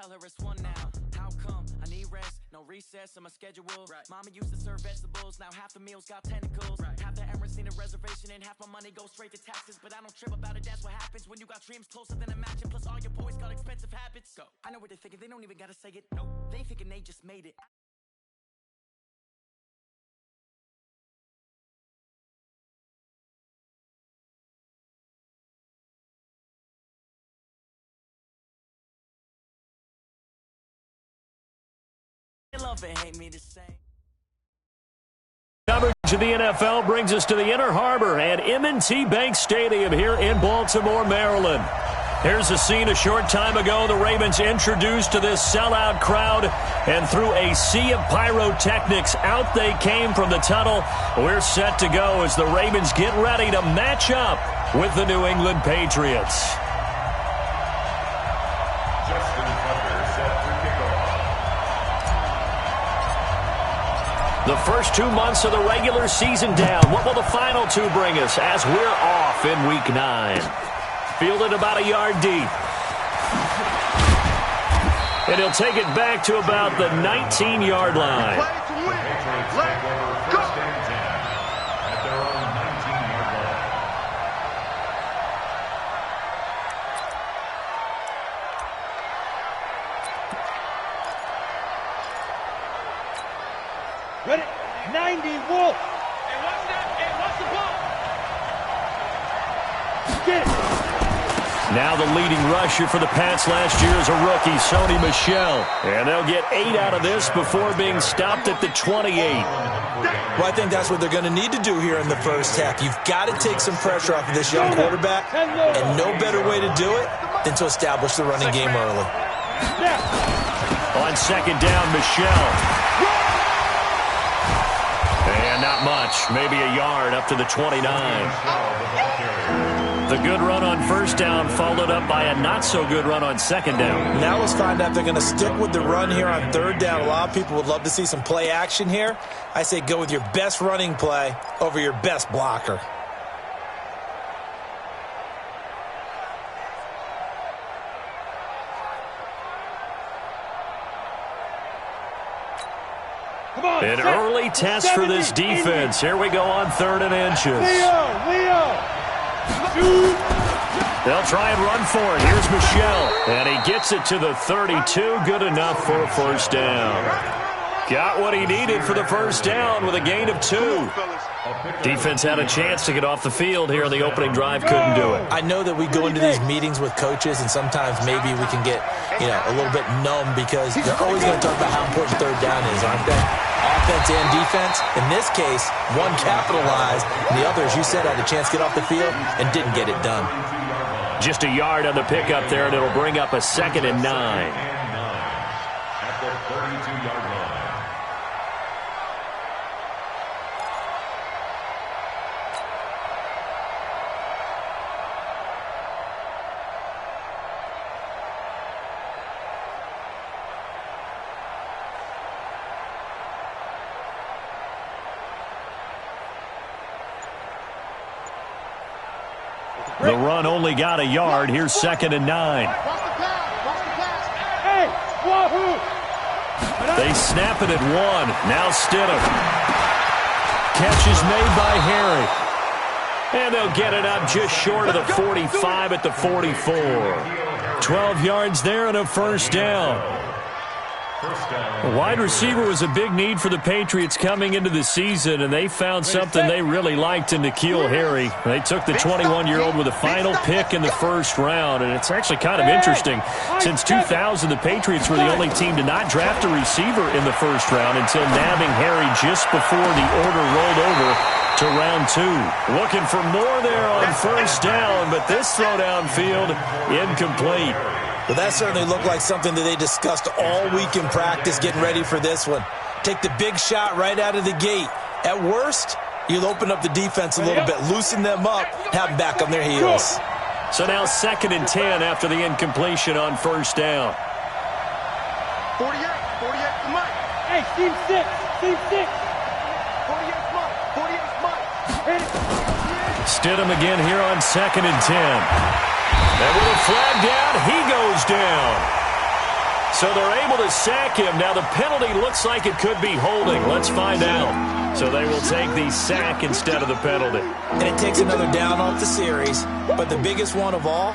tell her it's one now. How come? I need rest, no recess in my schedule. Right. Mama used to serve vegetables, now half the meals got tentacles. Right. Half the Emirates need a reservation and half my money goes straight to taxes. But I don't trip about it, that's what happens when you got dreams closer than a match. And plus all your boys got expensive habits. Go. I know what they're thinking, they don't even gotta say it. Nope. They thinking they just made it. Love and hate me the same. Coverage of the NFL brings us to the Inner Harbor and M&T Bank Stadium here in Baltimore, Maryland. Here's a scene a short time ago. The Ravens introduced to this sellout crowd, and through a sea of pyrotechnics, out they came from the tunnel. We're set to go as the Ravens get ready to match up with the New England Patriots. The first 2 months of the regular season down. What will the final two bring us as we're off in Week 9? Fielded about a yard deep. And he'll take it back to about the 19-yard line. Play to win. Let's go. At their own 19-yard line. Ready? 90, Wolf. Hey, watch that. Hey, watch the ball. Get it. Now the leading rusher for the Pats last year is a rookie, Sony Michel. And they'll get 8 out of this before being stopped at the 28. Well, I think that's what they're going to need to do here in the first half. You've got to take some pressure off of this young quarterback, and no better way to do it than to establish the running game early. On second down, Michel. And not much, maybe a yard up to the 29. The good run on first down followed up by a not-so-good run on second down. Now let's find out if they're going to stick with the run here on third down. A lot of people would love to see some play action here. I say go with your best running play over your best blocker. An early test for this defense. Here we go on 3rd and inches. They'll try and run for it. Here's Michel. And he gets it to the 32. Good enough for a first down. Got what he needed for the first down with a gain of 2. Defense had a chance to get off the field here in the opening drive. Couldn't do it. I know that we go into these meetings with coaches, and sometimes maybe we can get, a little bit numb because they're always going to talk about how important third down is, aren't they? Offense and defense. In this case, one capitalized, and the other, as you said, had a chance to get off the field and didn't get it done. Just a yard on the pickup there, and it'll bring up a 2nd and 9. At the 32-yard line. The run only got a yard. Here's 2nd and 9. Hey, wahoo! They snap it at 1. Now Stidham. Catch is made by Harry. And they'll get it up just short of the 45 at the 44. 12 yards there and a first down. A wide receiver was a big need for the Patriots coming into the season, and they found something they really liked in N'Keal Harry. They took the 21-year-old with a final pick in the first round, and it's actually kind of interesting. Since 2000, the Patriots were the only team to not draft a receiver in the first round until nabbing Harry just before the order rolled over to round 2. Looking for more there on first down, but this throw downfield incomplete. Well, that certainly looked like something that they discussed all week in practice getting ready for this one. Take the big shot right out of the gate. At worst, you'll open up the defense a little bit, loosen them up, have them back on their heels. So now 2nd and 10 after the incompletion on first down. 48, come on. Hey, team 6. 48, come on. 48, come on. Stidham again here on 2nd and 10. And with a flag down, he goes down. So they're able to sack him. Now the penalty looks like it could be holding. Let's find out. So they will take the sack instead of the penalty. And it takes another down off the series. But the biggest one of all,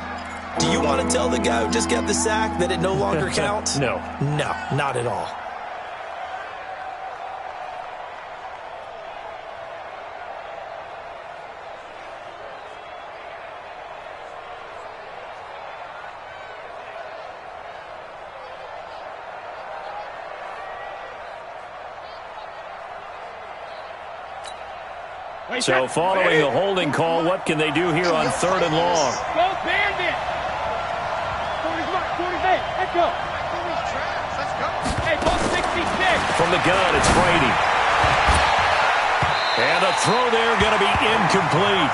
do you want to tell the guy who just got the sack that it no longer counts? No. No, not at all. So following the holding call, what can they do here on 3rd and long? Go Bandit! 40 man, let's go! Hey, ball 66! From the gun, it's Brady. And the throw there going to be incomplete.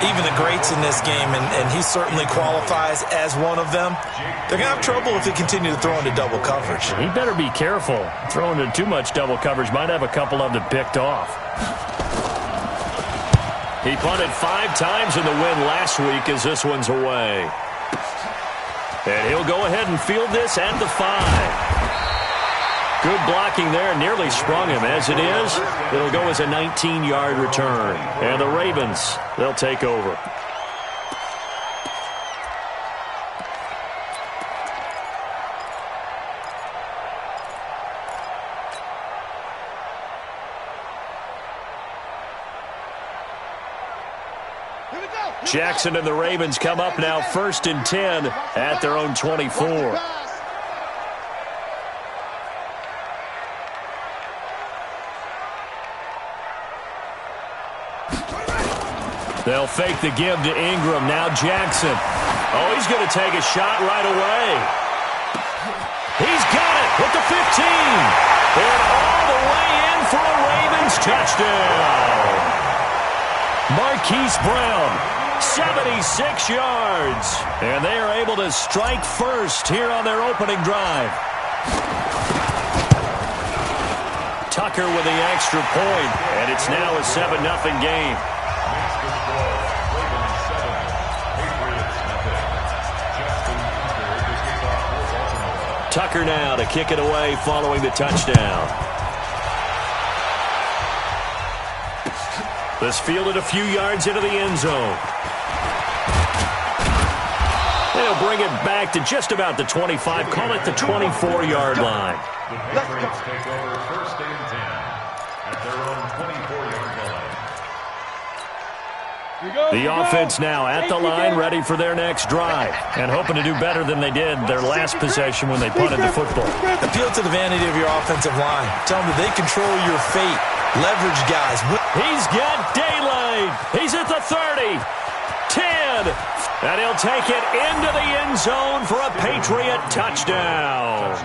Even the greats in this game, and he certainly qualifies as one of them, they're going to have trouble if they continue to throw into double coverage. He better be careful. Throwing into too much double coverage might have a couple of them picked off. He punted 5 times in the win last week as this one's away. And he'll go ahead and field this at the 5. Good blocking there, nearly sprung him. As it is, it'll go as a 19-yard return. And the Ravens, they'll take over. Jackson and the Ravens come up now 1st and 10 at their own 24. They'll fake the give to Ingram. Now Jackson. Oh, he's going to take a shot right away. He's got it with the 15. And all the way in for a Ravens touchdown. Marquise Brown. 76 yards. And they are able to strike first here on their opening drive. Tucker with the extra point, and it's now a 7-0 game. Tucker now to kick it away following the touchdown. This fielded a few yards into the end zone. They'll bring it back to just about the 25, call it the 24-yard line. The Patriots take over 1st and 10 at their own 24-yard line. The offense now at the line, ready for their next drive, and hoping to do better than they did their last possession when they punted the football. Appeal to the vanity of your offensive line. Tell them that they control your fate. Leverage guys. He's got daylight. He's at the 30, 10, and he'll take it into the end zone for a Patriot touchdown.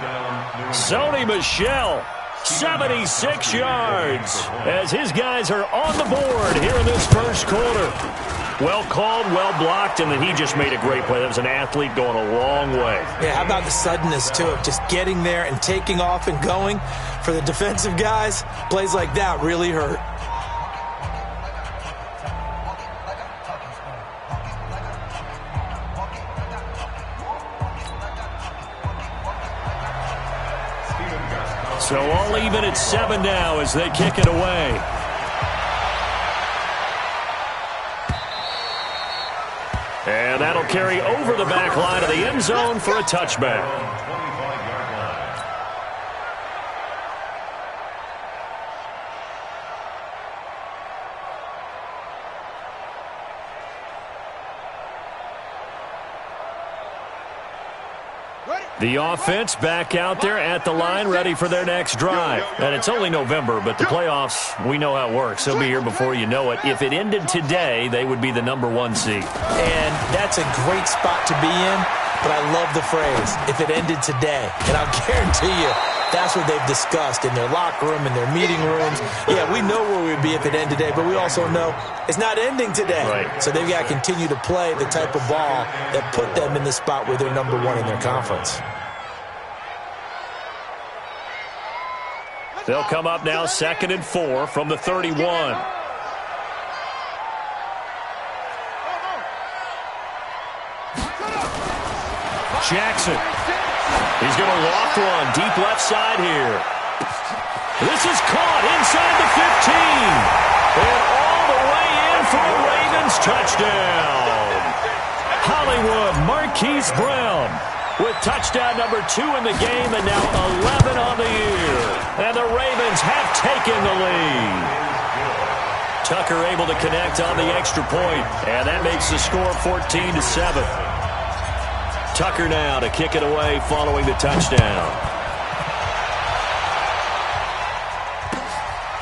Sony Michel, 76 yards, as his guys are on the board here in this first quarter. Well called, well blocked, and then he just made a great play. That was an athlete going a long way. Yeah, how about the suddenness, too, of just getting there and taking off and going? For the defensive guys, plays like that really hurt. So all even at 7 now as they kick it away. And that'll carry over the back line of the end zone for a touchback. The offense back out there at the line, ready for their next drive. And it's only November, but the playoffs, we know how it works. They'll be here before you know it. If it ended today, they would be the #1 seed. And that's a great spot to be in, but I love the phrase, if it ended today. And I'll guarantee you, that's what they've discussed in their locker room, in their meeting rooms. Yeah, we know where we would be if it ended today, but we also know it's not ending today. Right. So they've got to continue to play the type of ball that put them in the spot where they're #1 in their conference. They'll come up now 2nd and 4 from the 31. Jackson. He's going to loft one deep left side here. This is caught inside the 15. And all the way in for a Ravens touchdown. Hollywood Marquise Brown with touchdown number 2 in the game and now 11 on the year. And the Ravens have taken the lead. Tucker able to connect on the extra point, and that makes the score 14-7. Tucker now to kick it away following the touchdown.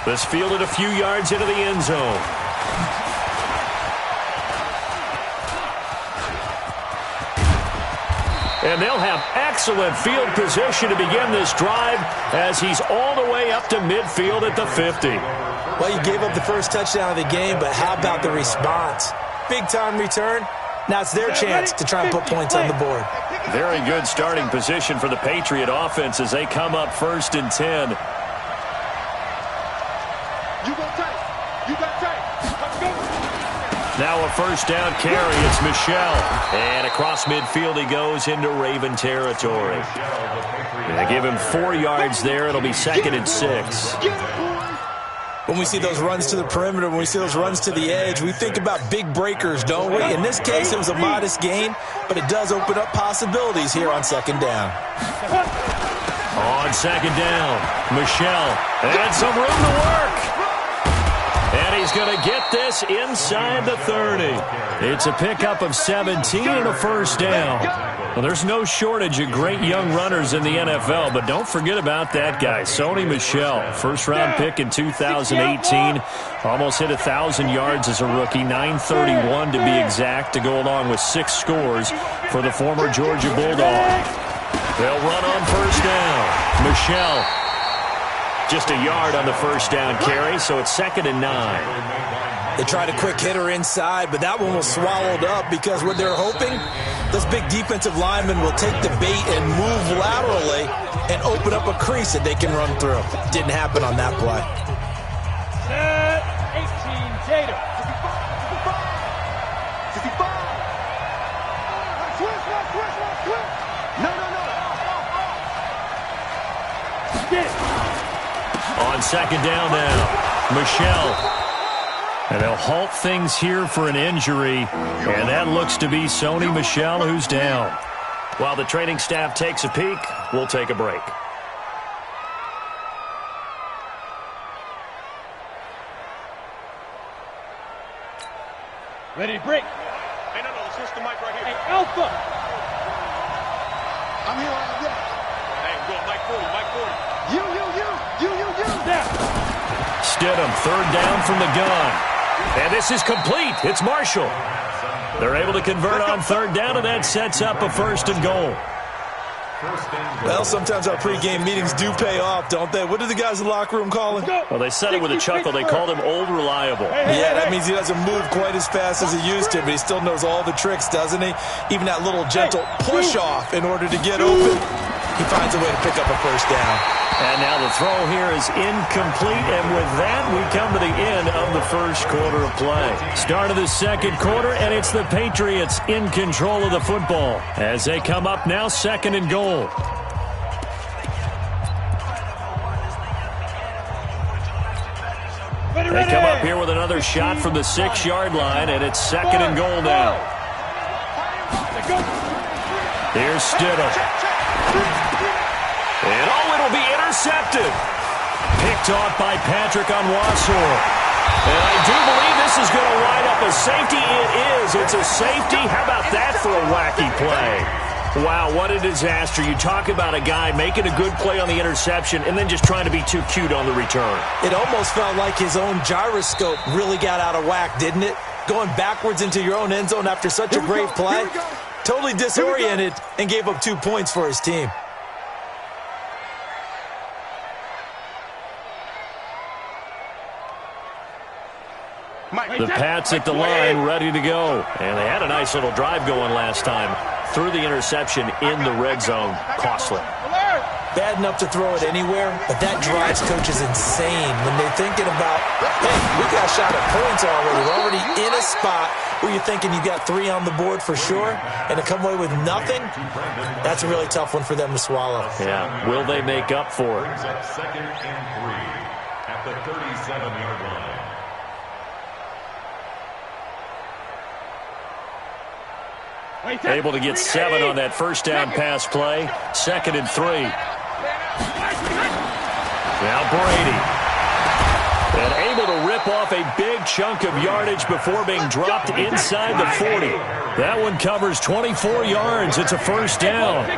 This fielded a few yards into the end zone. And they'll have excellent field position to begin this drive as he's all the way up to midfield at the 50. Well, you gave up the first touchdown of the game, but how about the response? Big-time return. Now it's their chance to try and put points on the board. Very good starting position for the Patriot offense as they come up 1st and 10. You go tight. You got tight. Let's go. Now a first down carry. It's Michel. And across midfield he goes into Raven territory. They give him 4 yards there. It'll be 2nd and 6. When we see those runs to the perimeter, when we see those runs to the edge, we think about big breakers, don't we? In this case, it was a modest gain, but it does open up possibilities here on 2nd down. On 2nd down, Michel had some room to work. And he's going to get this inside the 30. It's a pickup of 17 and a first down. Well, there's no shortage of great young runners in the NFL, but don't forget about that guy, Sony Michel. First-round pick in 2018. Almost hit 1,000 yards as a rookie, 931 to be exact, to go along with 6 scores for the former Georgia Bulldog. They'll run on first down. Michel. Just a yard on the first down carry, so it's 2nd and 9. They tried a quick hitter inside, but that one was swallowed up because what they're hoping, those big defensive linemen will take the bait and move laterally and open up a crease that they can run through. Didn't happen on that play. Set 18, Tatum. 55. Switch. No. Get it. On 2nd down now, Michel. And they'll halt things here for an injury, and that looks to be Sony Michel who's down. While the training staff takes a peek, we'll take a break. Ready to break. Hey, no, switch the mic right here. Hey, Alpha. I'm here. Hey, go, Mike 40. You. Down. Stidham, 3rd down from the gun. And this is complete. It's Marshall. They're able to convert on 3rd down, and that sets up a 1st and goal. Well, sometimes our pregame meetings do pay off, don't they? What do the guys in the locker room call him? Well, they said it with a chuckle. They called him Old Reliable. Yeah, that means he doesn't move quite as fast as he used to, but he still knows all the tricks, doesn't he? Even that little gentle push-off in order to get open. He finds a way to pick up a 1st down. And now the throw here is incomplete, and with that, we come to the end of the first quarter of play. Start of the 2nd quarter, and it's the Patriots in control of the football as they come up now 2nd and goal. They come up here with another shot from the 6-yard line, and it's 2nd and goal now. Here's Stidham. And it'll be intercepted. Picked off by Patrick Onwuasor. And I do believe this is going to wind up a safety. It is. It's a safety. How about that for a wacky play? Wow, what a disaster. You talk about a guy making a good play on the interception and then just trying to be too cute on the return. It almost felt like his own gyroscope really got out of whack, didn't it? Going backwards into your own end zone after such a great play. Totally disoriented and gave up 2 points for his team. The Pats at the line, ready to go. And they had a nice little drive going last time. Through the interception in the red zone, costly. Bad enough to throw it anywhere, but that drives coaches insane when they're thinking about, hey, we got a shot at points already. We're already in a spot where you're thinking you got 3 on the board for sure, and to come away with nothing, that's a really tough one for them to swallow. Yeah, will they make up for it? Brings up 2nd and 3 at the 37-yard line. Able to get 7 on that first down pass play. 2nd and 3. Now Brady. And able to rip off a big chunk of yardage before being dropped inside the 40. That one covers 24 yards. It's a first down.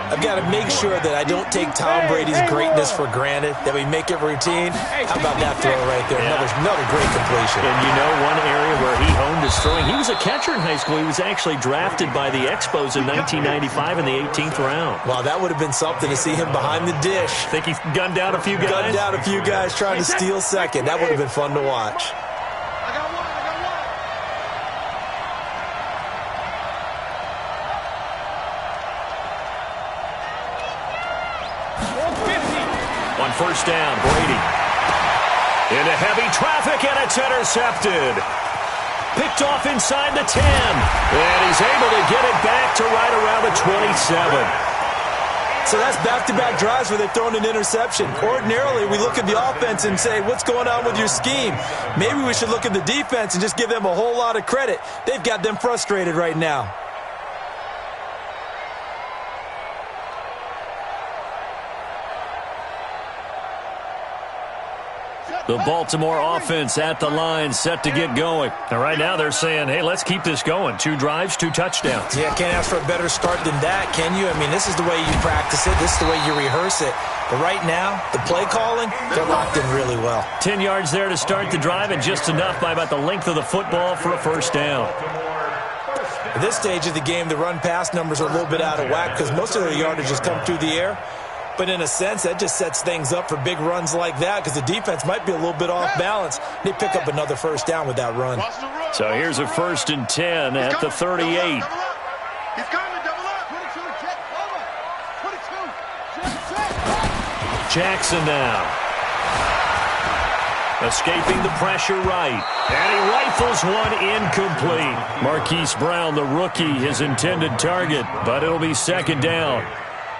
I've got to make sure that I don't take Tom Brady's greatness for granted, that we make it routine. How about that throw right there? Yeah. Another great completion. And you know one area where he honed his throwing, he was a catcher in high school. He was actually drafted by the Expos in 1995 in the 18th round. Wow, that would have been something to see him behind the dish. Think he gunned down a few guys? Gunned down a few guys trying to steal second. That would have been fun to watch. On first down, Brady. Into heavy traffic, and it's intercepted. Picked off inside the 10. And he's able to get it back to right around the 27. So that's back-to-back drives where they've thrown an interception. Ordinarily, we look at the offense and say, what's going on with your scheme? Maybe we should look at the defense and just give them a whole lot of credit. They've got them frustrated right now. The Baltimore offense at the line, set to get going. And right now they're saying, hey, let's keep this going. 2 drives, 2 touchdowns. Yeah, can't ask for a better start than that, can you? I mean, this is the way you practice it. This is the way you rehearse it. But right now, the play calling, they're locked in really well. 10 yards there to start the drive, and just enough by about the length of the football for a first down. At this stage of the game, the run-pass numbers are a little bit out of whack because most of their yardage has come through the air. But in a sense, that just sets things up for big runs like that because the defense might be a little bit off balance. They pick up another first down with that run. So here's a 1st and 10 at the 38. He's coming, double up. 22, jet, over. 22, Jackson now. Escaping the pressure right. And he rifles one incomplete. Marquise Brown, the rookie, his intended target, but it'll be 2nd down.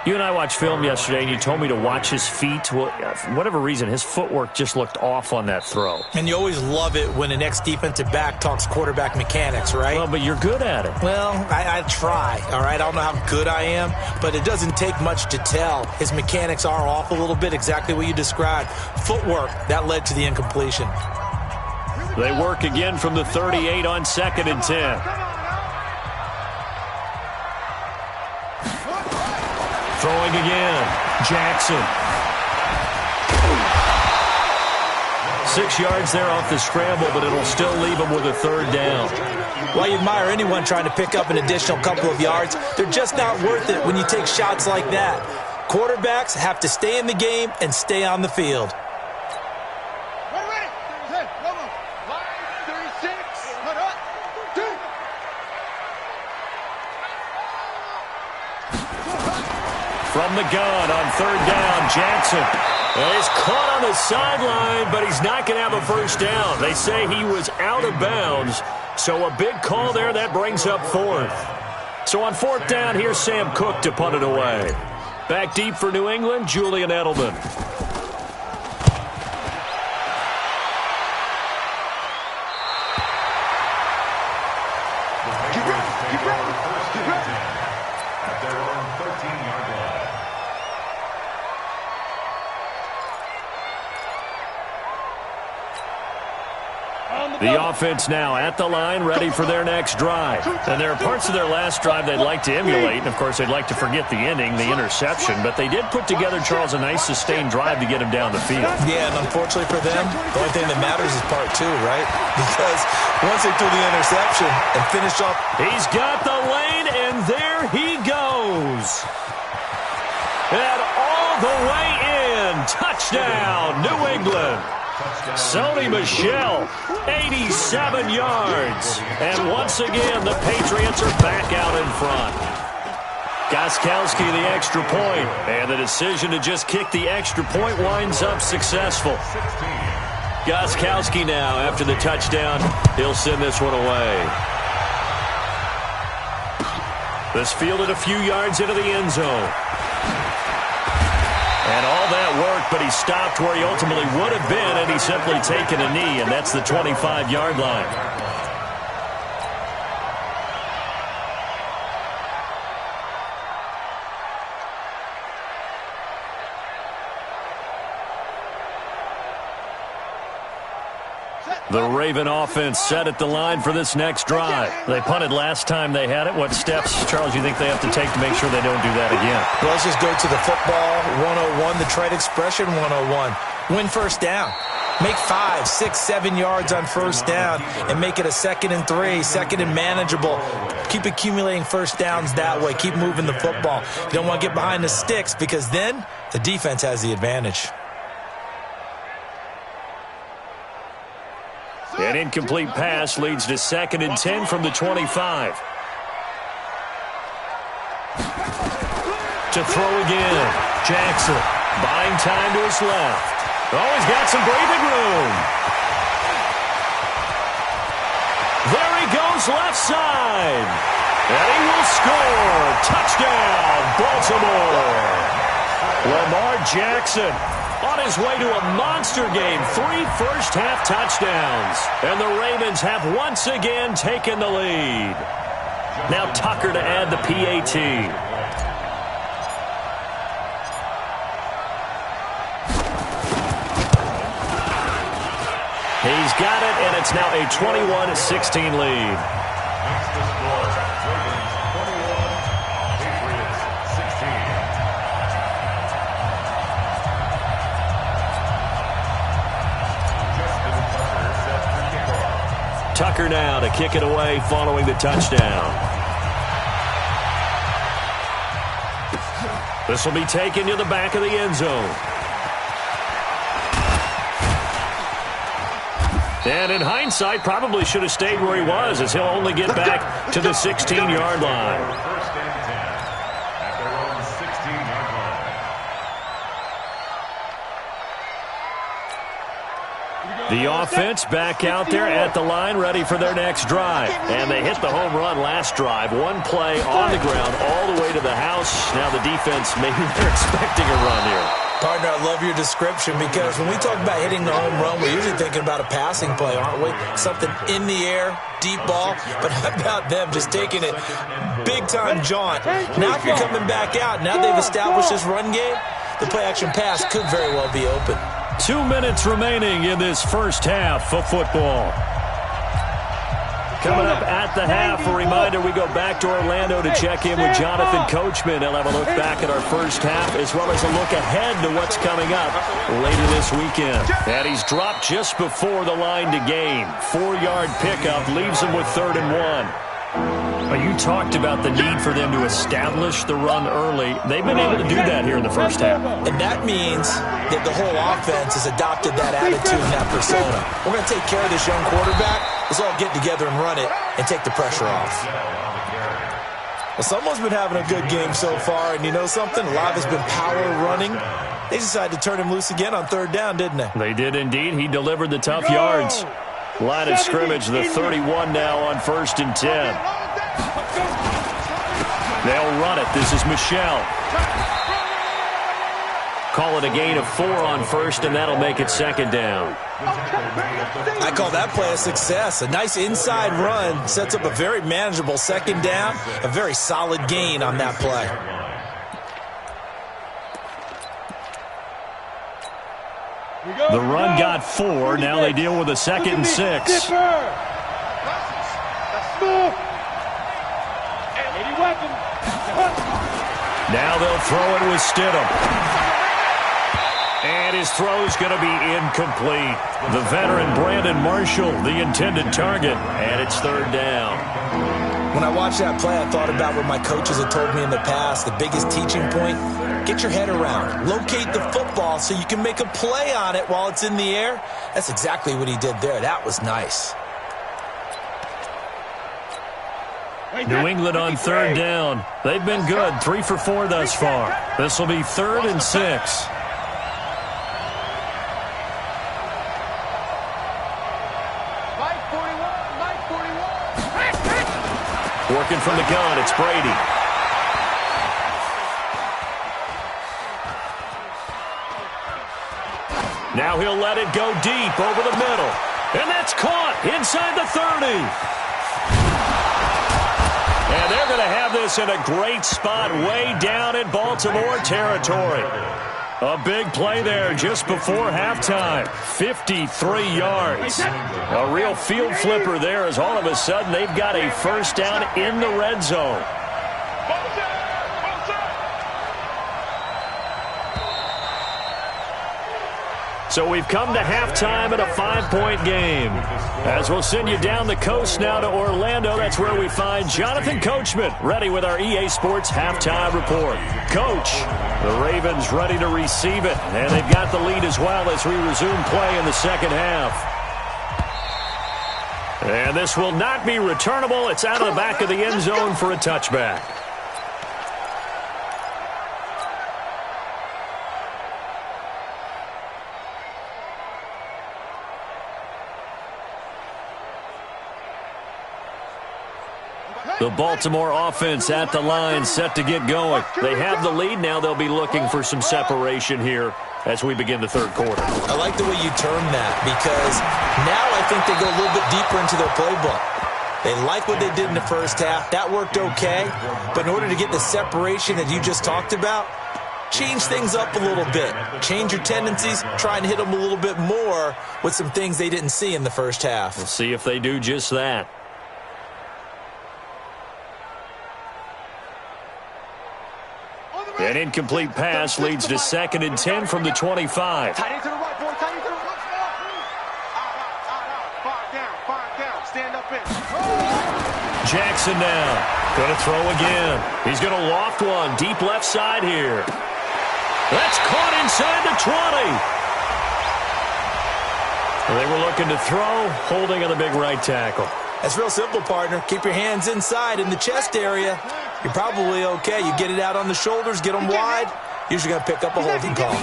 You and I watched film yesterday, and you told me to watch his feet. Well, for whatever reason, his footwork just looked off on that throw. And you always love it when an ex-defensive back talks quarterback mechanics, right? Well, but you're good at it. Well, I try, all right? I don't know how good I am, but it doesn't take much to tell. His mechanics are off a little bit, exactly what you described. Footwork, that led to the incompletion. They work again from the 38 on 2nd and 10. Throwing again. Jackson. 6 yards there off the scramble, but it'll still leave him with a 3rd down. Well, you admire anyone trying to pick up an additional couple of yards. They're just not worth it when you take shots like that. Quarterbacks have to stay in the game and stay on the field. From the gun on 3rd down, Jackson. And he's caught on the sideline, but he's not going to have a first down. They say he was out of bounds, so a big call there. That brings up 4th. So on 4th down, here's Sam Cook to punt it away. Back deep for New England, Julian Edelman. The offense now at the line, ready for their next drive. And there are parts of their last drive they'd like to emulate, and of course they'd like to forget the ending, the interception, but they did put together, Charles, a nice sustained drive to get him down the field. Yeah, and unfortunately for them, the only thing that matters is part 2, right? Because once they threw the interception and finished off... He's got the lane, and there he goes. And all the way in. Touchdown, New England. Sony Michel, 87 yards. And once again, the Patriots are back out in front. Gostkowski the extra point, and the decision to just kick the extra point winds up successful. Gostkowski now, after the touchdown, he'll send this one away. This fielded a few yards into the end zone. And all that work, but he stopped where he ultimately would have been, and he's simply taken a knee, and that's the 25-yard line. The Raven offense set at the line for this next drive. They punted last time they had it. What steps, Charles, you think they have to take to make sure they don't do that again? Well, let's just go to the football 101, the trade expression 101. Win first down. Make 5, 6, 7 yards on first down and make it a 2nd and 3, 2nd and manageable. Keep accumulating first downs that way. Keep moving the football. You don't want to get behind the sticks because then the defense has the advantage. An incomplete pass leads to 2nd and 10 from the 25. To throw again. Jackson buying time to his left. Oh, he's got some breathing room. There he goes left side. And he will score. Touchdown, Baltimore. Lamar Jackson on his way to a monster game. 3 first-half touchdowns. And the Ravens have once again taken the lead. Now Tucker to add the PAT. He's got it, and it's now a 21-16 lead. That's the score. Ravens 21, Patriots 16. Tucker now to kick it away following the touchdown. This will be taken to the back of the end zone. And in hindsight, probably should have stayed where he was, as he'll only get back to the 16-yard line. First and 10 at their own 16-yard line. The offense back out there at the line, ready for their next drive. And they hit the home run last drive. One play on the ground all the way to the house. Now the defense, maybe they're expecting a run here. Partner, I love your description because when we talk about hitting the home run, we're usually thinking about a passing play, aren't we? Something in the air, deep ball. But how about them just taking it big-time jaunt? Now if you're coming back out, now they've established this run game, the play-action pass could very well be open. 2 minutes remaining in this first half of football. Coming up at the half, a reminder, we go back to Orlando to check in with Jonathan Coachman. He'll have a look back at our first half as well as a look ahead to what's coming up later this weekend. And he's dropped just before the line to gain. 4-yard pickup leaves him with 3rd and 1. Well, you talked about the need for them to establish the run early. They've been able to do that here in the first half. And that means that the whole offense has adopted that attitude and that persona. We're going to take care of this young quarterback. Let's all get together and run it and take the pressure off. Well, someone's been having a good game so far, and you know something? A lot of it's been power running. They decided to turn him loose again on 3rd down, didn't they? They did indeed. He delivered the tough yards. Line of scrimmage, the 31 now on 1st and 10. They'll run it. This is Michelle. Call it a gain of 4 on 1st, and that'll make it 2nd down. I call that play a success. A nice inside run sets up a very manageable 2nd down, a very solid gain on that play. The run got 4. Now they deal with a 2nd and 6. Now they'll throw it with Stidham. And his throw's going to be incomplete. The veteran Brandon Marshall, the intended target, and it's 3rd down. When I watched that play, I thought about what my coaches had told me in the past. The biggest teaching point, get your head around. Locate the football so you can make a play on it while it's in the air. That's exactly what he did there. That was nice. New England on third down. They've been good, 3 for 4 thus far. This will be 3rd and 6. Working from the gun, it's Brady. Now he'll let it go deep over the middle. And that's caught inside the 30. And they're going to have this in a great spot way down in Baltimore territory. A big play there just before halftime. 53 yards. A real field flipper there as all of a sudden they've got a first down in the red zone. So we've come to halftime in a 5-point game. As we'll send you down the coast now to Orlando, that's where we find Jonathan Coachman ready with our EA Sports halftime report. Coach, the Ravens ready to receive it, and they've got the lead as well as we resume play in the second half. And this will not be returnable. It's out of the back of the end zone for a touchback. The Baltimore offense at the line, set to get going. They have the lead. Now they'll be looking for some separation here as we begin the third quarter. I like the way you term that because now I think they go a little bit deeper into their playbook. They like what they did in the first half. That worked okay. But in order to get the separation that you just talked about, change things up a little bit. Change your tendencies. Try and hit them a little bit more with some things they didn't see in the first half. We'll see if they do just that. An incomplete pass leads to 2nd and 10 from the 25. Tight end to the right, boy. Tight end to the right. Five down. Stand up in. Jackson now. Going to throw again. He's going to loft one deep left side here. That's caught inside the 20. They were looking to throw, holding on the big right tackle. That's real simple, partner. Keep your hands inside in the chest area. You're probably okay. You get it out on the shoulders, get them wide. Usually going to pick up a holding call.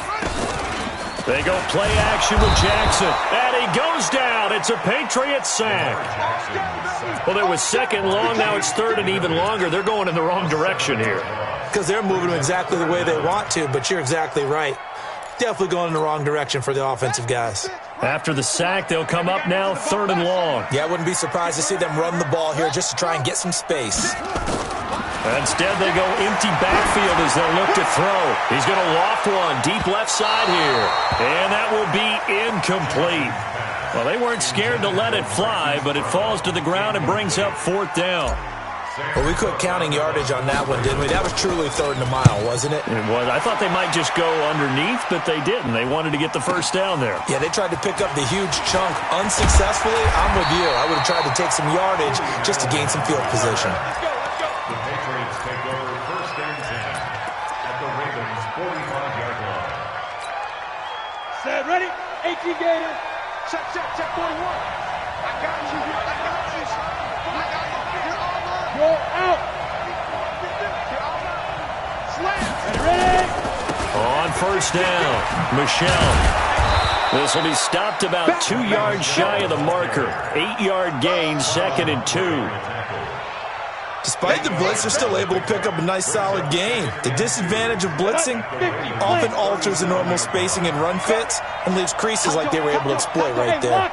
They go play action with Jackson. And he goes down. It's a Patriot sack. Well, it was 2nd long. Now it's 3rd and even longer. They're going in the wrong direction here. Because they're moving them exactly the way they want to, but you're exactly right. Definitely going in the wrong direction for the offensive guys. After the sack, they'll come up now 3rd and long. Yeah, I wouldn't be surprised to see them run the ball here just to try and get some space. Instead, they go empty backfield as they look to throw. He's going to loft one deep left side here. And that will be incomplete. Well, they weren't scared to let it fly, but it falls to the ground and brings up 4th down. Well, we quit counting yardage on that one, didn't we? That was truly 3rd and a mile, wasn't it? It was. I thought they might just go underneath, but they didn't. They wanted to get the first down there. Yeah, they tried to pick up the huge chunk unsuccessfully. I'm with you. I would have tried to take some yardage just to gain some field position. The Patriots take over 1st and 10 at the Ravens' 45-yard line. Set, ready? 18 Gator. Check, 41. I got you. Go out. Slam. Ready? On 1st down, Michelle. This will be stopped about 2 yards shy of the marker. 8-yard gain, 2nd and 2. Despite the blitz, they're still able to pick up a nice solid gain. The disadvantage of blitzing often alters the normal spacing and run fits and leaves creases like they were able to exploit right there.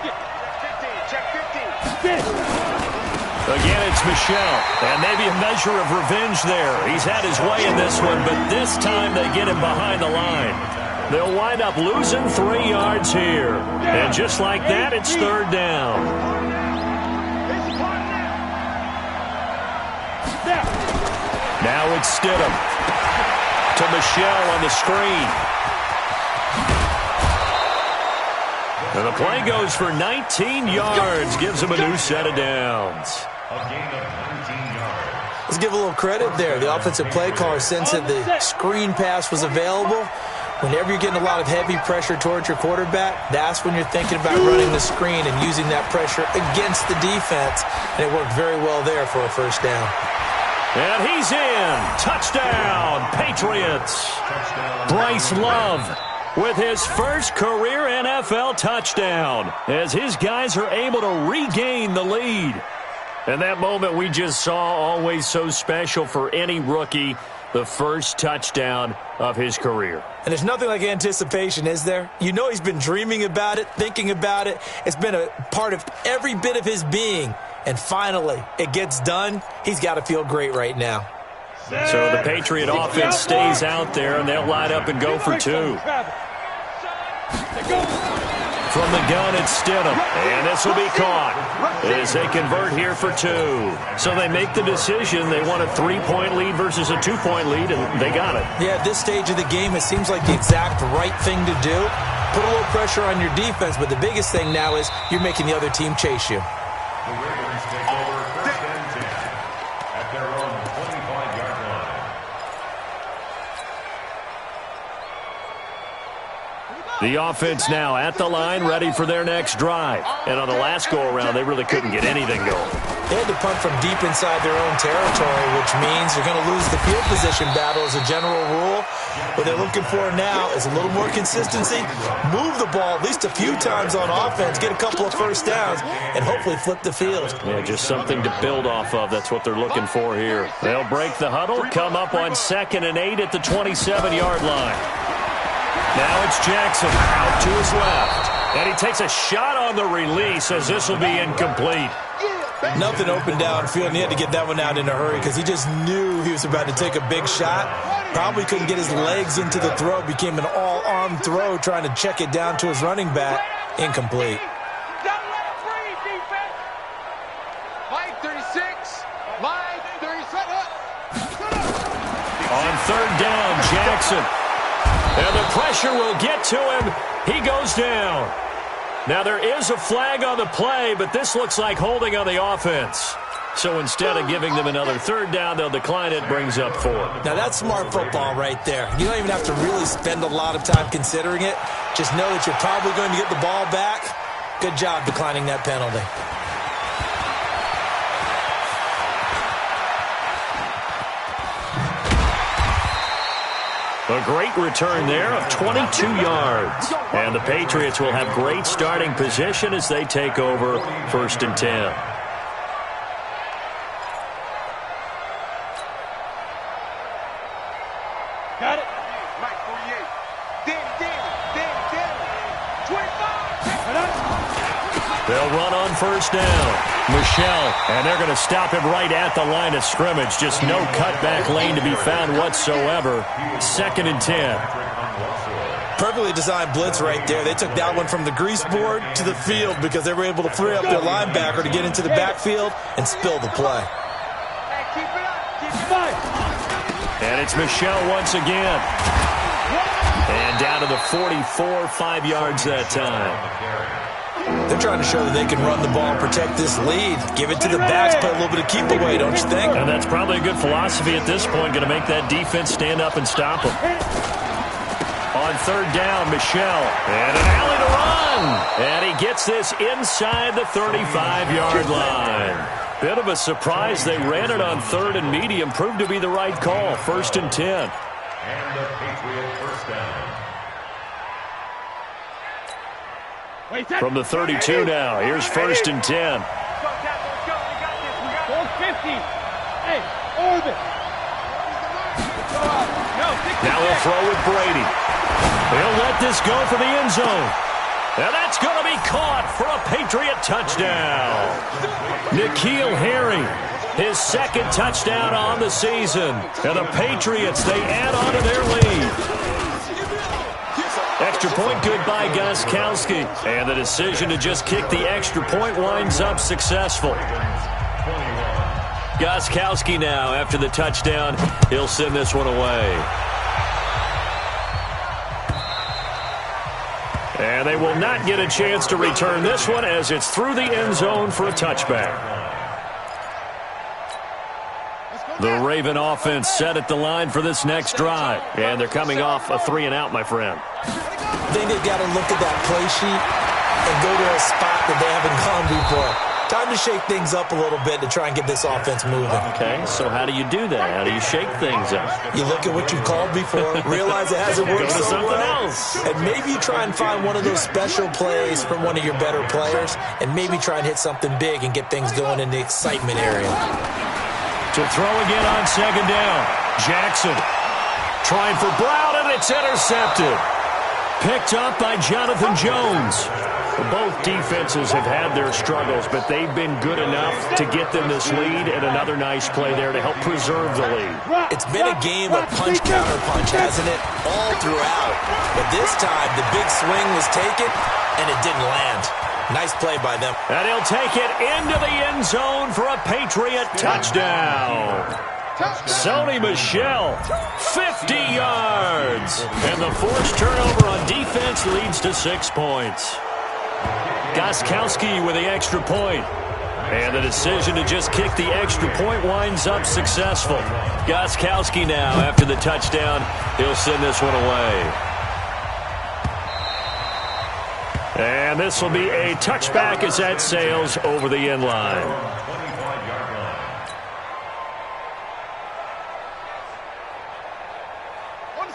Again, it's Michelle, and maybe a measure of revenge there. He's had his way in this one, but this time they get him behind the line. They'll wind up losing 3 yards here. And just like that, it's 3rd down. Now it's Stidham to Michelle on the screen. And the play goes for 19 yards, gives him a new set of downs. A gain of 19 yards. Let's give a little credit there. The offensive play caller sensed that the screen pass was available, Whenever you're getting a lot of heavy pressure towards your quarterback, that's when you're thinking about running the screen and using that pressure against the defense. And it worked very well there for a first down. And he's in. Touchdown, Patriots. Bryce Love with his first career NFL touchdown as his guys are able to regain the lead. And that moment we just saw, always so special for any rookie, the first touchdown of his career. And there's nothing like anticipation, is there? You know he's been dreaming about it, thinking about it. It's been a part of every bit of his being. And finally, it gets done. He's got to feel great right now. So the Patriot offense stays out there, and they'll line up and go for two. From the gun, it's Stidham, and this will be caught as they convert here for two. So they make the decision. They want a 3-point lead versus a 2-point lead, and they got it. Yeah, at this stage of the game, it seems like the exact right thing to do. Put a little pressure on your defense, but the biggest thing now is you're making the other team chase you. The Ravens take over first and 10 at their own 25-yard line. The offense now at the line, ready for their next drive. And on the last go-around, they really couldn't get anything going. They had to punt from deep inside their own territory, which means they're going to lose the field position battle as a general rule. What they're looking for now is a little more consistency, move the ball at least a few times on offense, get a couple of first downs, and hopefully flip the field. Yeah, just something to build off of. That's what they're looking for here. They'll break the huddle, come up on 2nd and 8 at the 27-yard line. Now it's Jackson out to his left. And he takes a shot on the release as this will be incomplete. Nothing open downfield, and he had to get that one out in a hurry because he just knew he was about to take a big shot. Probably couldn't get his legs into the throw. Became an all-arm throw trying to check it down to his running back. Incomplete. Line 36. Line 37. On 3rd down, Jackson. And the pressure will get to him. He goes down. Now there is a flag on the play, but this looks like holding on the offense. So instead of giving them another 3rd down, they'll decline it, brings up 4. Now that's smart football right there. You don't even have to really spend a lot of time considering it. Just know that you're probably going to get the ball back. Good job declining that penalty. A great return there of 22 yards. And the Patriots will have great starting position as they take over 1st and 10. Got it. Mike 48. Danny. 25. They'll run on 1st down. Michelle, and they're going to stop him right at the line of scrimmage. Just no cutback lane to be found whatsoever. 2nd and 10. Perfectly designed blitz right there. They took that one from the grease board to the field because they were able to free up their linebacker to get into the backfield and spill the play. Hey, keep it up. And it's Michelle once again. And down to the 44, 5 yards that time. They're trying to show that they can run the ball and protect this lead. Give it to the backs, play a little bit of keep away, don't you think? And that's probably a good philosophy at this point, going to make that defense stand up and stop them. On 3rd down, Michelle. And an alley to run. And he gets this inside the 35-yard line. Bit of a surprise. They ran it on 3rd and medium. Proved to be the right call. 1st and 10. And the Patriot first down. From the 32 now. Here's 1st and 10. Let's go, Cap. Let's go. We got this. We got 450. Hey, orbit. Now he'll throw with Brady. He'll let this go for the end zone. And that's going to be caught for a Patriot touchdown. N'Keal Harry, his 2nd touchdown on the season. And the Patriots, they add on to their lead. Extra point good by Gostkowski. And the decision to just kick the extra point winds up successful. Gostkowski now, after the touchdown, he'll send this one away. And they will not get a chance to return this one as it's through the end zone for a touchback. The Raven offense set at the line for this next drive. And they're coming off a 3-and-out, my friend. I think they've got to look at that play sheet and go to a spot that they haven't gone before. Time to shake things up a little bit to try and get this offense moving. Okay, so how do you do that? How do you shake things up? You look at what you called before, realize it hasn't worked so something well, else. and maybe you try and find one of those special plays from one of your better players, and maybe try and hit something big and get things going in the excitement area. To throw again on second down. Jackson trying for Brown, and it's intercepted. Picked up by Jonathan Jones. Both defenses have had their struggles, but they've been good enough to get them this lead, and another nice play there to help preserve the lead. It's been a game of punch-counter-punch, hasn't it? All throughout. But this time, the big swing was taken, and it didn't land. Nice play by them. And he'll take it into the end zone for a Patriot touchdown. Sony Michel, 50 yards. And the forced turnover on defense leads to 6 points. Gostkowski with the extra point. And the decision to just kick the extra point winds up successful. Gostkowski now, after the touchdown, he'll send this one away. And this will be a touchback as that sails over the end line.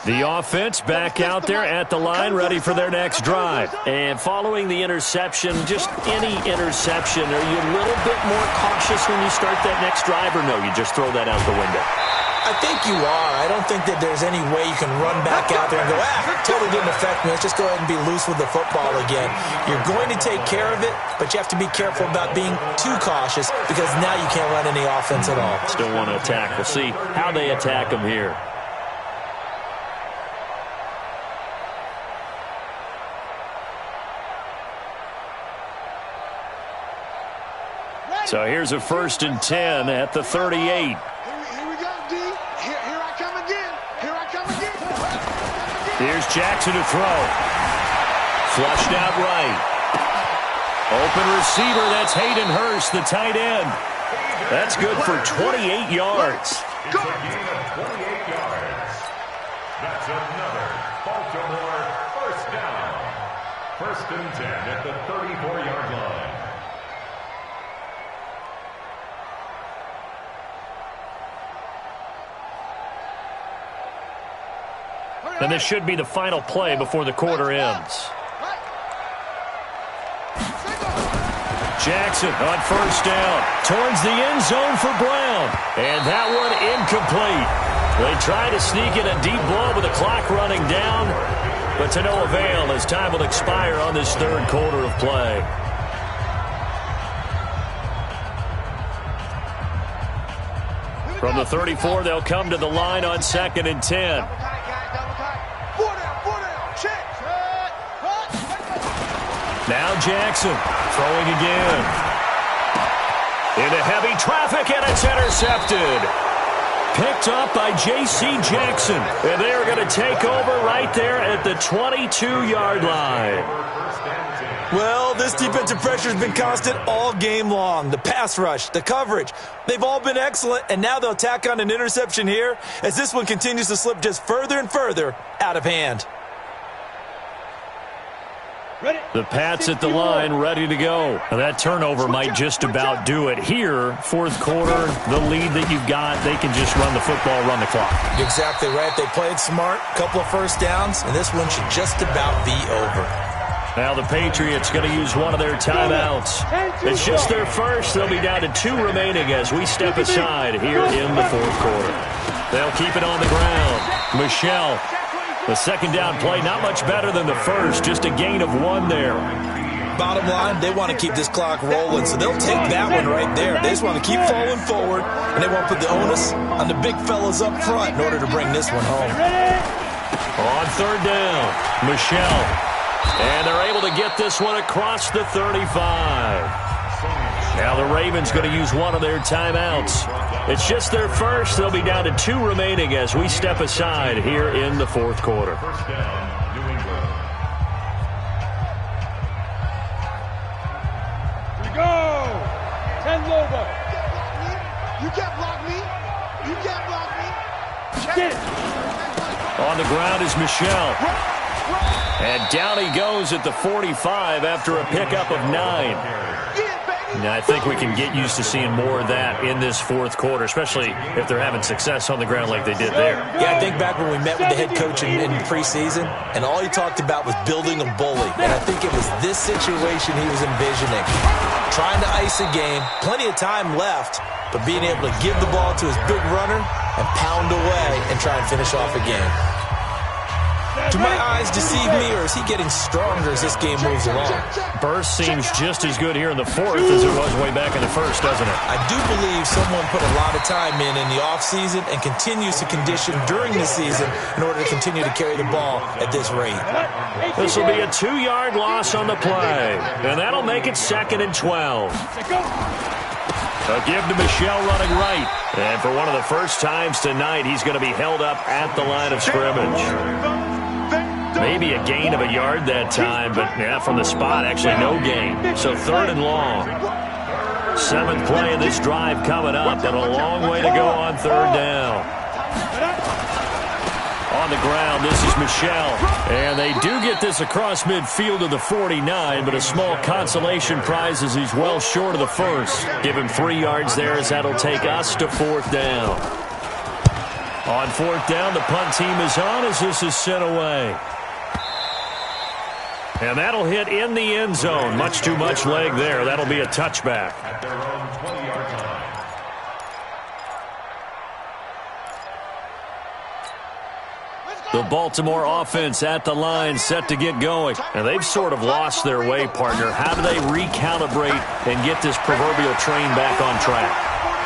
The offense back out there at the line, ready for their next drive. And following the interception, just any interception, are you a little bit more cautious when you start that next drive, or no, you just throw that out the window? I think you are. I don't think that there's any way you can run back out there and go, totally didn't affect me. Let's just go ahead and be loose with the football again. You're going to take care of it, but you have to be careful about being too cautious because now you can't run any offense at all. Still want to attack. We'll see how they attack them here. So here's a 1st and 10 at the 38. Here we go, D. Here I come again. Here I come again. Here's Jackson to throw. Flushed out right. Open receiver, that's Hayden Hurst, the tight end. That's good for 28 yards. It's a gain of 28 yards. That's another Baltimore first down. 1st and 10 at the 34-yard line. And this should be the final play before the quarter ends. Jackson on 1st down. Towards the end zone for Brown. And that one incomplete. They try to sneak in a deep blow with the clock running down, but to no avail as time will expire on this 3rd quarter of play. From the 34, they'll come to the line on 2nd and 10. Now Jackson throwing again. Into heavy traffic, and it's intercepted. Picked up by J.C. Jackson. And they are going to take over right there at the 22-yard line. Well, this defensive pressure has been constant all game long. The pass rush, the coverage, they've all been excellent, and now they'll tack on an interception here as this one continues to slip just further and further out of hand. The Pats at the line, ready to go. Now that turnover might just about do it. Here, 4th quarter, the lead that you've got, they can just run the football, run the clock. Exactly right. They played smart, couple of 1st downs, and this one should just about be over. Now the Patriots going to use one of their timeouts. It's just their first. They'll be down to 2 remaining as we step aside here in the 4th quarter. They'll keep it on the ground. Michel. The 2nd down play, not much better than the first, just a gain of 1 there. Bottom line, they want to keep this clock rolling, so they'll take that one right there. They just want to keep falling forward, and they want to put the onus on the big fellas up front in order to bring this one home. On 3rd down, Michel. And they're able to get this one across the 35. Now the Ravens going to use one of their timeouts. It's just their first. They'll be down to 2 remaining as we step aside here in the 4th quarter. First down, New England. Here we go. 10 Lobo. You can't block me. You can't block me. Get it. On the ground is Michel. And down he goes at the 45 after a pickup of 9. Now, I think we can get used to seeing more of that in this fourth quarter, especially if they're having success on the ground like they did there. Yeah, I think back when we met with the head coach in preseason, and all he talked about was building a bully. And I think it was this situation he was envisioning. Trying to ice a game, plenty of time left, but being able to give the ball to his big runner and pound away and try and finish off a game. Do my eyes deceive me, or is he getting stronger as this game moves along? Burst seems just as good here in the fourth as it was way back in the first, doesn't it? I do believe someone put a lot of time in the offseason and continues to condition during the season in order to continue to carry the ball at this rate. This will be a 2-yard loss on the play, and that'll make it 2nd and 12. A give to Michel running right. And for one of the first times tonight, he's going to be held up at the line of scrimmage. Maybe a gain of a yard that time, but yeah, from the spot, actually no gain. So 3rd and long. 7th play of this drive coming up, and a long way to go on 3rd down. On the ground, this is Michel. And they do get this across midfield to the 49, but a small consolation prize as he's well short of the first. Give him 3 yards there as that'll take us to 4th down. On 4th down, the punt team is on as this is sent away. And that'll hit in the end zone. Much too much leg there. That'll be a touchback. At their own 20-yard line. The Baltimore offense at the line set to get going. And they've sort of lost their way, partner. How do they recalibrate and get this proverbial train back on track?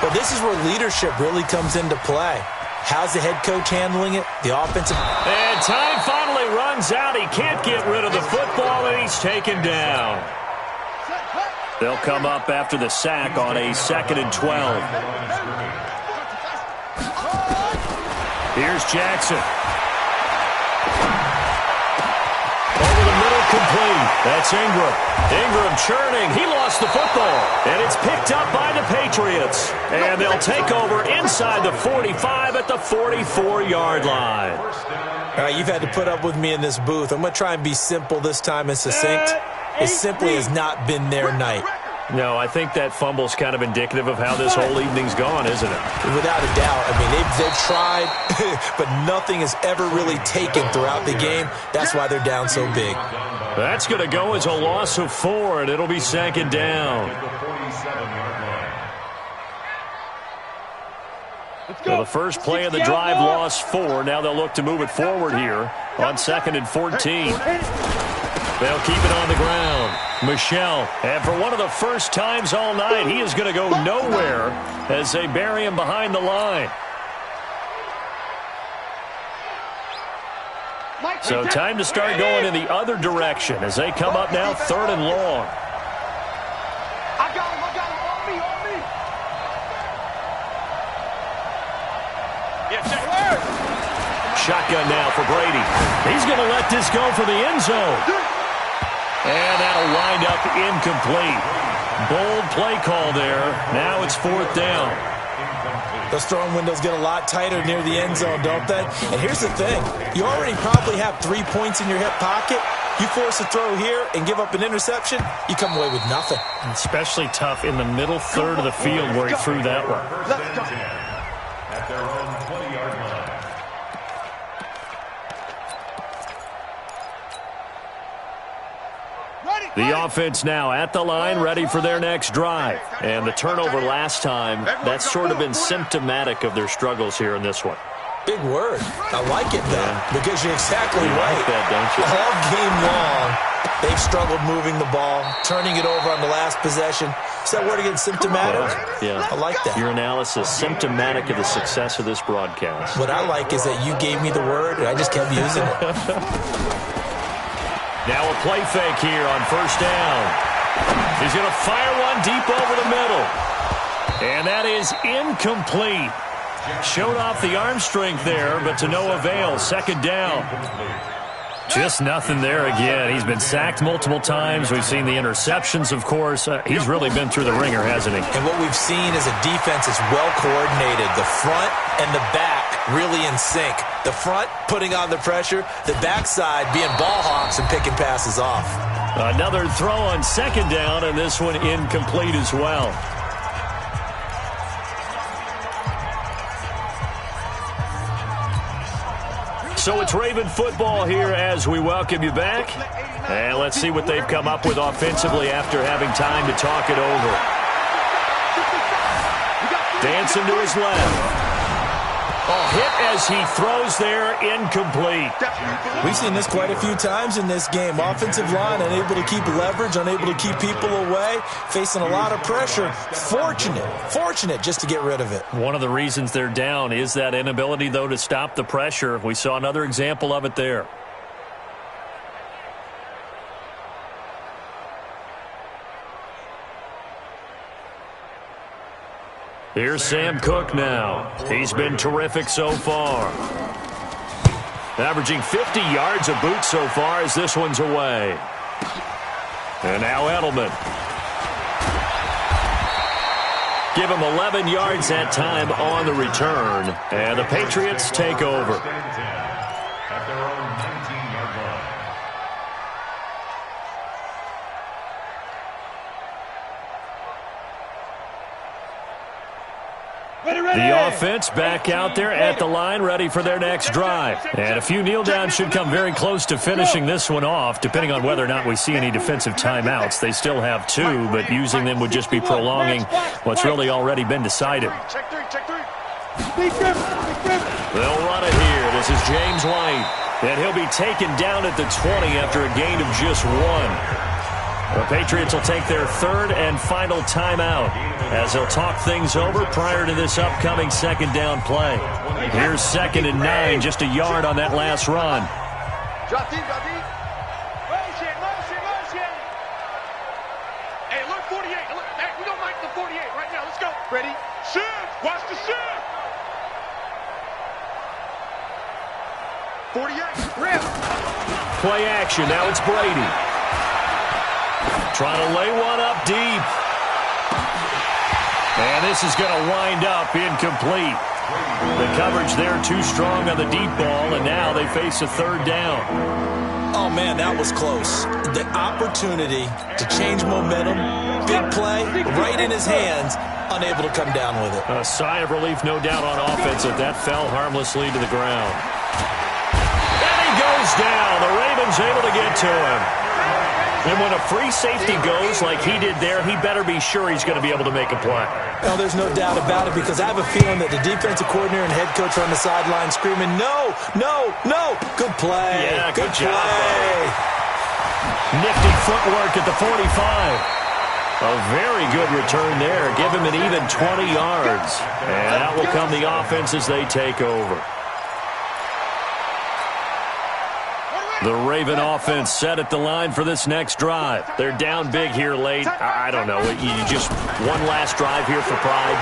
Well, this is where leadership really comes into play. How's the head coach handling it? The offensive... And time finally runs out. He can't get rid of the football, and he's taken down. They'll come up after the sack on a 2nd and 12. Here's Jackson. Over the middle, complete. That's Ingram. Ingram churning. He lost the football. And it's picked up by the Patriots. And they'll take over inside the 45 at the 44-yard line. All right, you've had to put up with me in this booth. I'm going to try and be simple this time and succinct. It simply has not been their night. No, I think that fumble's kind of indicative of how this whole evening's gone, isn't it? Without a doubt. I mean, they've tried, but nothing has ever really taken throughout the game. That's why they're down so big. That's going to go as a loss of 4, and it'll be 2nd down. So the first play of the drive lost 4. Now they'll look to move it forward here on 2nd and 14. They'll keep it on the ground. Michel, and for one of the first times all night, he is going to go nowhere as they bury him behind the line. So time to start going in the other direction as they come up now 3rd and long. I got him, on me. Shotgun now for Brady. He's going to let this go for the end zone. And that'll wind up incomplete. Bold play call there. Now it's 4th down. Those throwing windows get a lot tighter near the end zone, don't they? And here's the thing. You already probably have 3 points in your hip pocket. You force a throw here and give up an interception, you come away with nothing. Especially tough in the middle third of the field where he threw that one. At their own 20-yard line. The offense now at the line, ready for their next drive. And the turnover last time, that's sort of been symptomatic of their struggles here in this one. Big word. I like it, though, because you're exactly right. Like that, don't you? All game long, they've struggled moving the ball, turning it over on the last possession. Is that word again, symptomatic? Yeah. I like that. Your analysis, symptomatic of the success of this broadcast. What I like is that you gave me the word, and I just kept using it. Now a play fake here on 1st down. He's going to fire one deep over the middle. And that is incomplete. Showed off the arm strength there, but to no avail. 2nd down. Just nothing there again. He's been sacked multiple times. We've seen the interceptions, of course. He's really been through the ringer, hasn't he? And what we've seen is a defense that's well coordinated. The front and the back really in sync. The front putting on the pressure, the backside being ball hawks and picking passes off. Another throw on second down, and this one incomplete as well. So it's Raven football here as we welcome you back. And let's see what they've come up with offensively after having time to talk it over. Dancing to his left. A hit as he throws there, incomplete. We've seen this quite a few times in this game. Offensive line unable to keep leverage, unable to keep people away, facing a lot of pressure. Fortunate just to get rid of it. One of the reasons they're down is that inability, though, to stop the pressure. We saw another example of it there. Here's Sam Cook now. He's been terrific so far. Averaging 50 yards a boot so far as this one's away. And now Edelman. Give him 11 yards that time on the return. And the Patriots take over. At their own 19-yard line. The offense back out there at the line, ready for their next drive. And a few kneel downs should come very close to finishing this one off, depending on whether or not we see any defensive timeouts. They still have 2, but using them would just be prolonging what's really already been decided. They'll run it here. This is James White. And he'll be taken down at the 20 after a gain of just 1. The Patriots will take their third and final timeout as they'll talk things over prior to this upcoming second down play. Here's 2nd and 9, just a yard on that last run. Hey, look, 48. Look, hey, we don't like the 48 right now. Let's go. Ready? Shoot! Watch the shoot! 48. Rip! Play action. Now it's Brady. Trying to lay one up deep. And this is going to wind up incomplete. The coverage there too strong on the deep ball, and now they face a third down. Oh, man, that was close. The opportunity to change momentum, big play, right in his hands, unable to come down with it. A sigh of relief, no doubt, on offense that that fell harmlessly to the ground. And he goes down. The Ravens able to get to him. And when a free safety goes like he did there, he better be sure he's going to be able to make a play. Well, there's no doubt about it, because I have a feeling that the defensive coordinator and head coach are on the sideline screaming, no, no, no. Good play. Yeah, good job. Nifty footwork at the 45. A very good return there. Give him an even 20 yards. And out will come the offense as they take over. The Raven offense set at the line for this next drive. They're down big here late. I don't know. You just one last drive here for pride.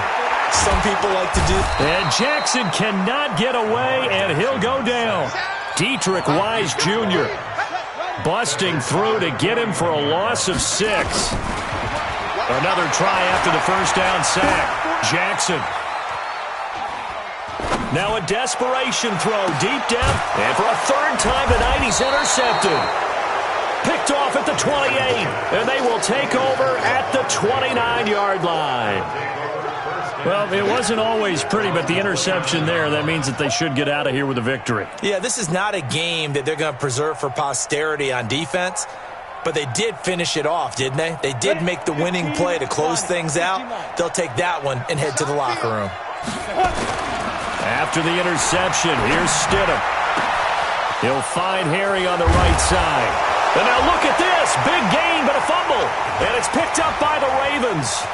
Some people like to do. And Jackson cannot get away, and he'll go down. Dietrich Wise Jr. busting through to get him for a loss of 6. Another try after the first down sack. Jackson. Now a desperation throw deep down. And for a third time tonight, he's intercepted. Picked off at the 28. And they will take over at the 29-yard line. Well, it wasn't always pretty, but the interception there, that means that they should get out of here with a victory. Yeah, this is not a game that they're going to preserve for posterity on defense. But they did finish it off, didn't they? They did make the winning play to close things out. They'll take that one and head to the locker room. After the interception, here's Stidham. He'll find Harry on the right side. And now look at this. Big gain, but a fumble. And it's picked up by the Ravens.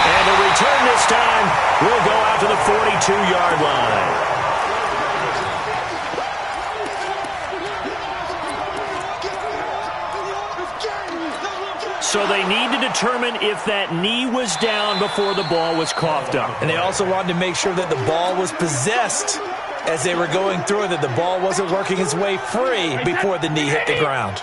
And the return this time will go out to the 42-yard line. So they need to determine if that knee was down before the ball was coughed up. And they also wanted to make sure that the ball was possessed as they were going through that the ball wasn't working its way free before the knee hit the ground.